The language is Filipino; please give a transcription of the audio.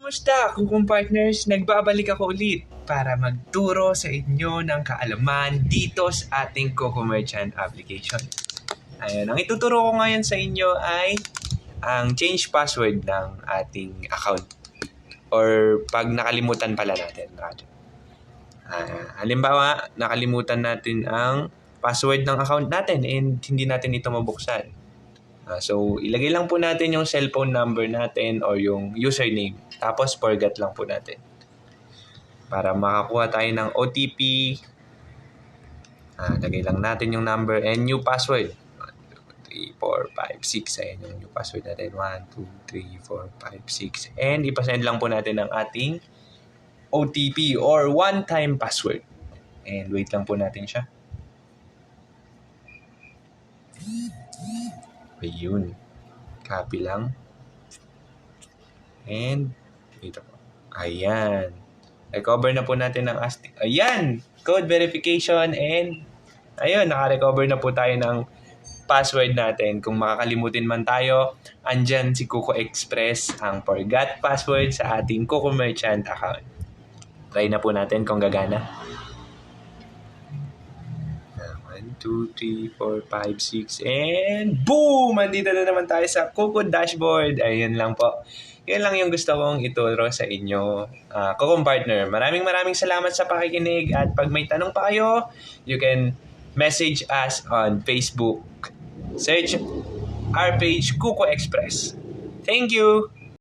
Kumusta kung partners? Nagbabalik ako ulit para magturo sa inyo ng kaalaman dito sa ating Coco Merchant application. Ayun, ang ituturo ko ngayon sa inyo ay ang change password ng ating account or pag nakalimutan pala natin. Halimbawa, nakalimutan natin ang password ng account natin and hindi natin ito mabuksan. So, ilagay lang po natin yung cellphone number natin or yung username. Tapos, forgot lang po natin. Para makakuha tayo ng OTP, lagay lang natin yung number and new password. 1, 2, 3, 4, 5, 6. Ayan yung new password natin. 1, 2, 3, 4, 5, 6. And ipasend lang po natin ang ating OTP or one-time password. And wait lang po natin siya. Ayun. Copy lang. And, dito po. Ayan. Recover na po natin ng ASTIC. Ayan! Code verification and ayun, naka-recover na po tayo ng password natin. Kung makakalimutin man tayo, andyan si Coco Express ang forgot password sa ating Coco Merchant account. Try na po natin kung gagana. 1, 2, 3, 4, 5, 6, and boom! Andito na naman tayo sa Coco Dashboard. Ayun lang po. Yan lang yung gusto kong ituro sa inyo, Coco Partner. Maraming salamat sa pakikinig at pag may tanong pa kayo, you can message us on Facebook. Search our page, Coco Express. Thank you!